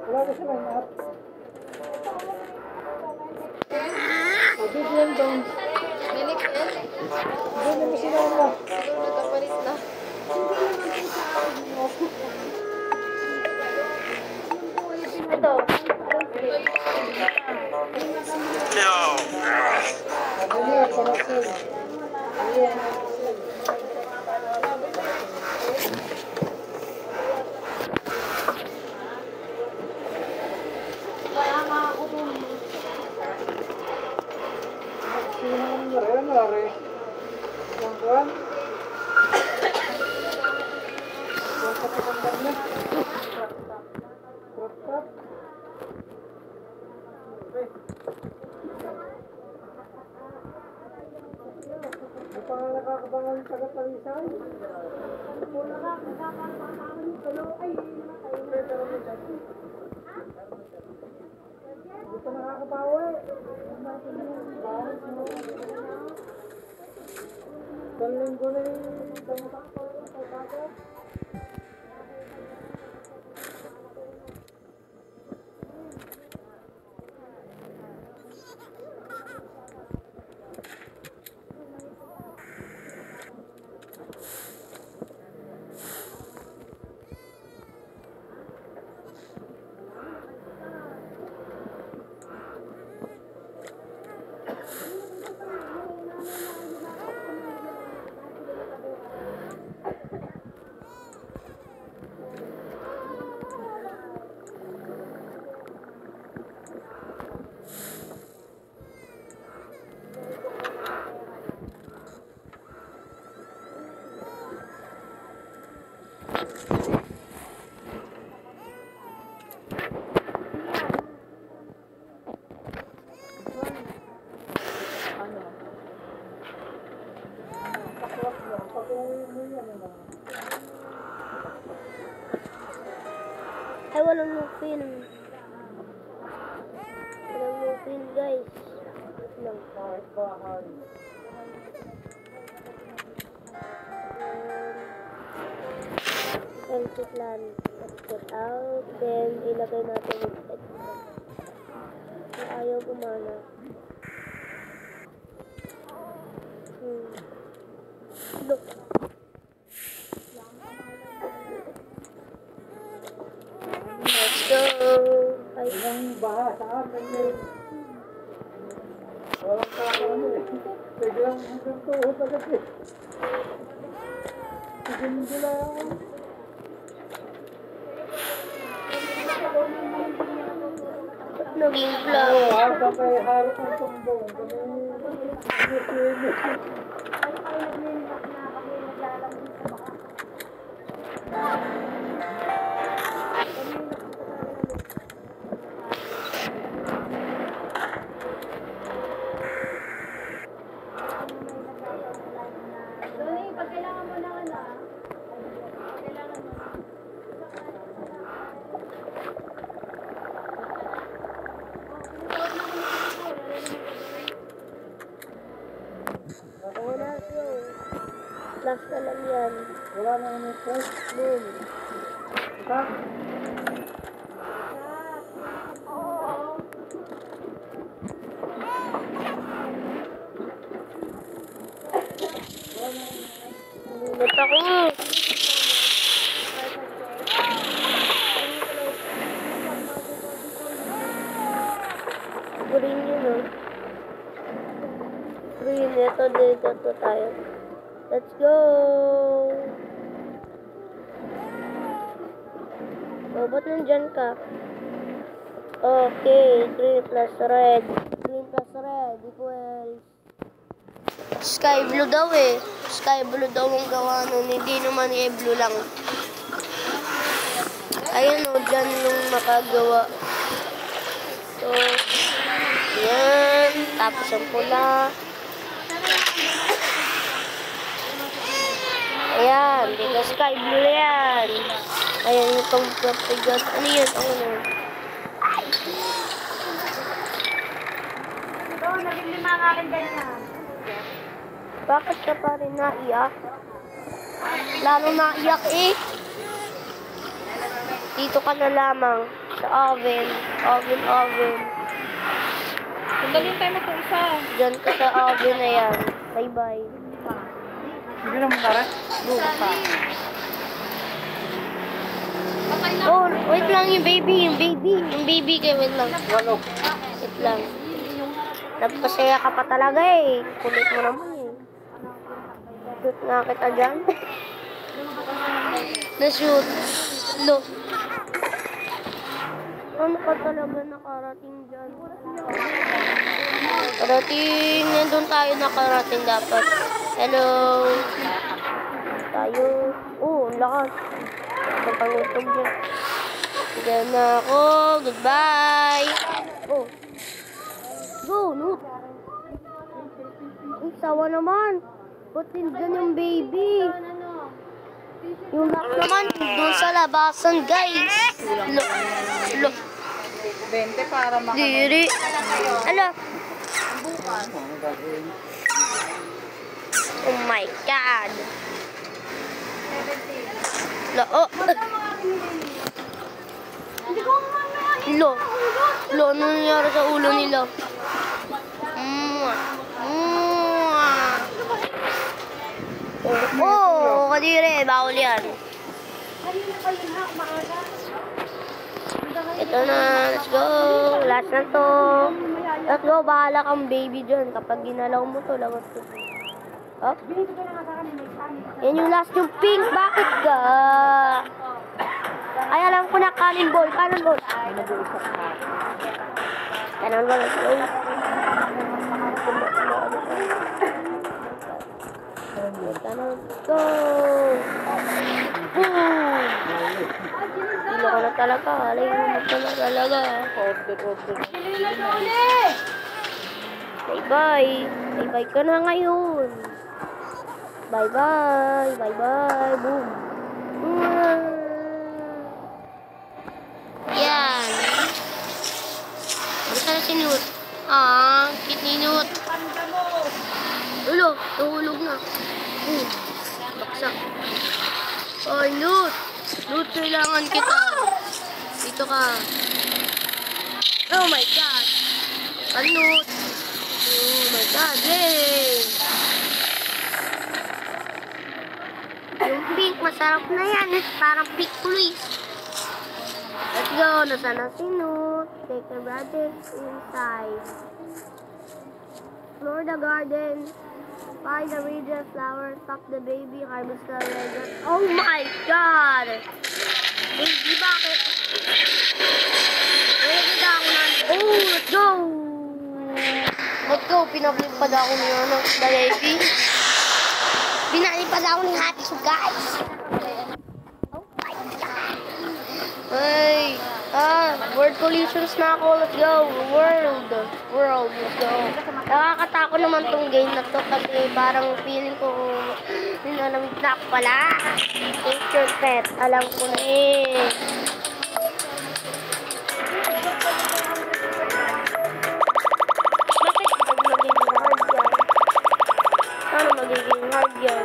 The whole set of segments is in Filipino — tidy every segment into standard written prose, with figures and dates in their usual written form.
Wala na sila na. Bigyan doon. Nilikit. Doon naman sila na. Siguro nagkapalit na. Ito. Ayan, parasil. Ayan. Sinang nare. Yang kuan. Yang kapitandang na. Krap. Di pa nga nakakabangan yung taga-talisan. Di pa nakakabawi. Daling ko na yung tamatakpo sa bagat. Ay, walang lupin. Walang lupin, guys. Lang. Exit plan. Exit out. Then, ilagay natin yung exit. Ayaw gumana. Look. Let's go. Ay, Ilang baha saan? Walang kakano eh. Biglang hanggang tuhod agad eh. Bigyan sila ako. nag-vlog. Habang may harap ng tumbong. Last na lang yan. Wala na naman first. Boom. Ha? Ingat ako. Green yun, oh. Green. Ito, dito tayo. Let's go! Oh, ba't nandyan ka? Okay, green plus red. Green plus red equals sky blue daw eh. Sky blue daw ang gawa nun. Hindi naman eh, blue lang. Ayun o, dyan yung makagawa. So, yan. Tapos ang pula. Ayan, dito sky blue yan. Ayan itong propigot. Ano yan? Ano? Ito, naging 5 nga akin dyan na. Bakit ka pa rin naiyak? Lalo naiyak eh. Dito ka na lamang. Sa oven. Oven. Sandali tayo mo itong isa. Diyan ka sa oven na yan. Bye-bye. Hindi naman tara. Boom. Patay na. Oh, wait lang yung baby. Yung baby kayo, wait lang. Walo. Wait lang. Nagpasaya ka pa talaga eh. Kulit mo naman eh. Shoot nga kita dyan. Na-shoot. Look. Ano ka talaga nakarating dyan? Parating. Nandun tayo nakarating dapat. Hello. Tayo. Oh, ang lakas. Ang pangutog dyan. Diyan na ako. Goodbye. Oh. Go, Noot. Ay, sawa naman. Ba't dyan yung baby? Yung lock naman, doon sa labasan, guys. Look. 20 para Diri. Ala. Oh my God. Oh. Lo, ano nangyari sa ulo nila? Oh, kadire, bawal yan. Ito na, let's go. Last na to. Let's go, bahala kang baby dyan. Kapag ginalaw mo to, lagot to. Oh. Yan yung last yung pink. Bakit ka? Ay, alam ko na, kanin ball. Kanin ball, let's go. Let's go. Boom! Hilo ka na talaga. Hilo ka na talaga. Bye-bye. Bye-bye ka na ngayon. Bye-bye. Bye-bye. Boom. Yan. Basta na si Nut. Cute ni Nut. Ulo, tuhulog na. Baksak. Ay, Nut. Nut, kailangan kita. Dito ka. Oh my God. Nut. Oh my God. Yay. Yung pink, masarap na yan. Parang pink police. Let's go. Nasa na si Nut. Take the rabbit inside. Explore the garden. Find the radiant flower. Stop the baby. Harvest the radiant. Oh my God! Baby, bakit? Ready na ako na. Oh, let's go! Let's go. Pinablipad ako niya ng baby. Pinalipad ako ni Happy So guys. Oh my God! Hey! Word collisions na ako. Let's go. World. Let's go. Nakakatako naman tong game na to kasi parang feeling ko nilalamig na ako pala. Take your pet. Alam ko na eh. Bakit magiging hard yan?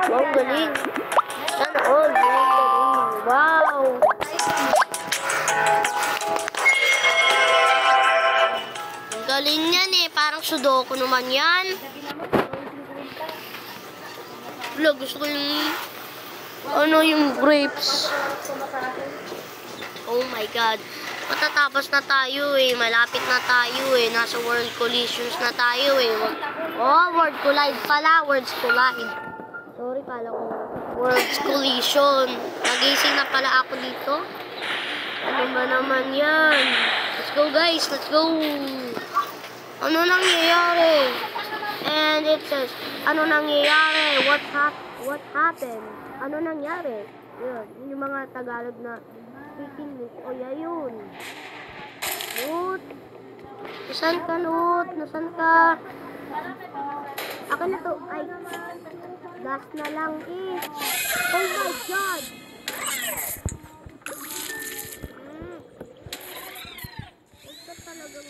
Wow, galing. Sana all, galing. Wow! Ang galing yan eh. Parang sudoku naman yan. Wala, gusto ko yung grapes. Oh my God. Matatapos na tayo eh. Malapit na tayo eh. Nasa world collisions na tayo eh. Oh, word collide pala. Words collide. Sorry, kala ko words collision. Nagising na pala ako dito. Ano ba naman yan? Let's go guys, let's go. Ano nangyayari? And it says, ano nangyayari? What happened? Ano nangyari? Yun, yung mga Tagalog na speaking English. O yun. Nut. Nasaan ka, Nut? Nasaan ka? Akin na to. Ay. Last na lang eh. Oh my God! Ito talagang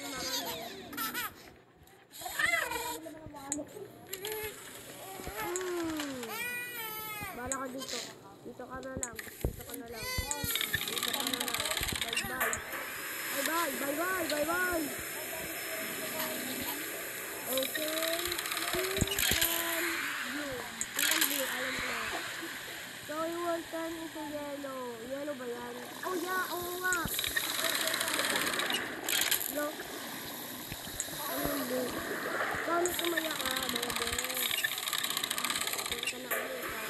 Bala ka dito. Dito ka na lang. Dito ka na lang. Dito ka na lang. Bye-bye. Bye-bye. Bye-bye. Bye-bye. Okay. Pink and blue. Pink and blue. Alam ko na. So, you will turn into yellow. Yellow ba yan? Oh, yeah. Oo nga. No. Ano yung blue? Paano sumaya ka, bebe? Ito ka na ulit, ha?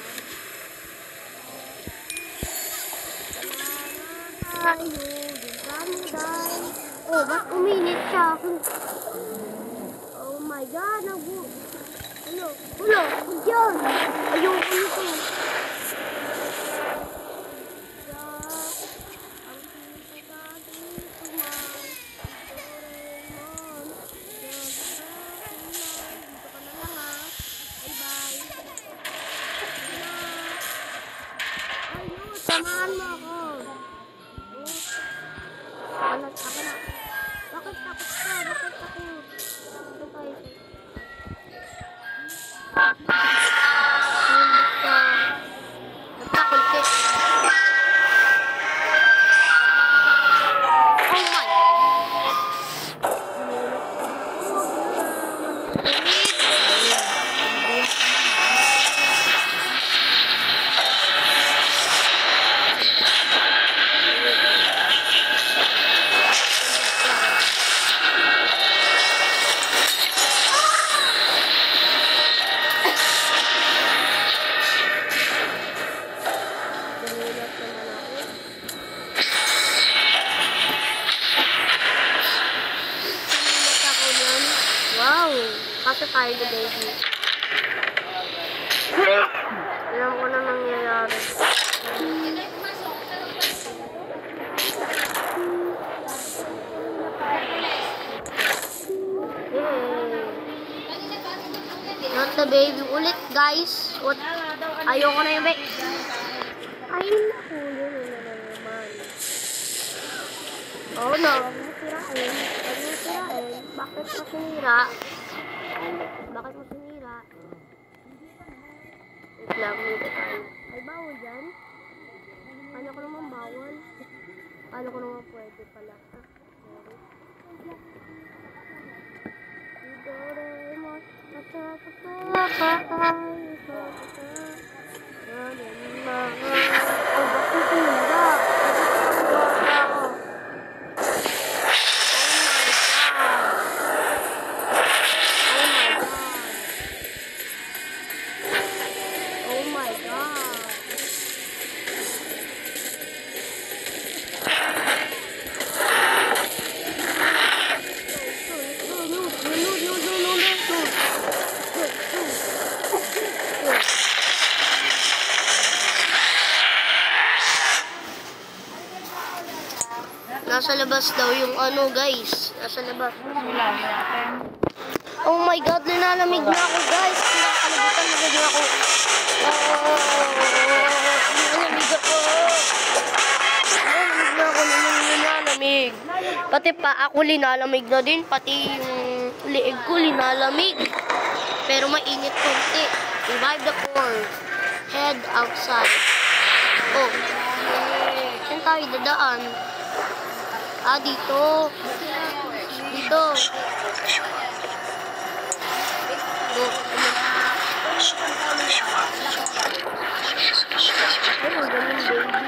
Tayo, din kami, guys. Oh, ba't uminit siya? Oh my God, Ano? Wala, huwag yan. Ayoko nito. Samahan mo ako. Ako na. Bakit takot ka? Bakit takot? Ito tayo. Natakot ka. Oh my. Wow! Kasi tayo na baby. Alam ko na nangyayari. Not the baby ulit, guys. What? Ayoko na yung baby. Ayun na po. Yun na naman. Oh no. Huwag mo sirain. Bakit mo sinira? Bakit mo sinira? Wait lang, dito tayo. Ay, bawal dyan? Kala ko naman bawal. Kala ko naman pwede pala. Nasa labas daw yung ano, guys. Nasa labas. Oh my God, nanalamig na ako, guys. Nakakalibutan na ganyan ako. Nanalamig ako. Nanalamig na ako, nanalamig. Pati pa ako linalamig na din. Pati yung liig ko linalamig. Pero mainit konti. Revive the core. Head outside. Oh. Saan tayo dadaan? Ah, dito. Dito. Ay, ang galing, baby.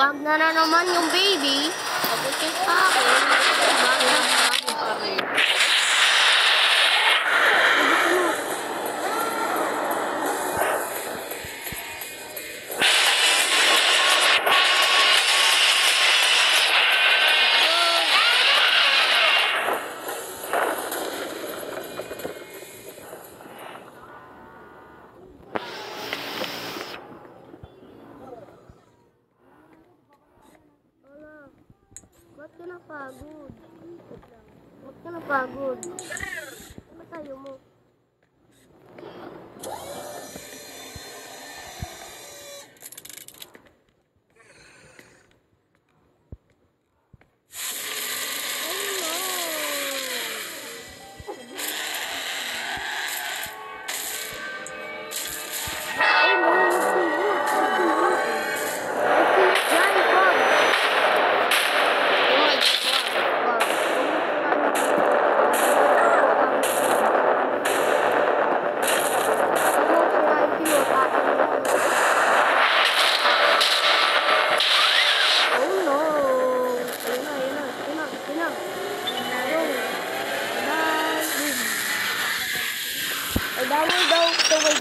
Wag na naman yung baby. Pagkakit sa akin. Bakit na pa rin? ka na pagod. Ba't ka na pagod? Ba't tayo mo?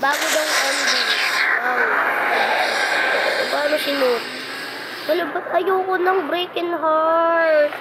Bago daw ending. Wow. Paano sinut? Wala ba't ayoko ng breaking heart?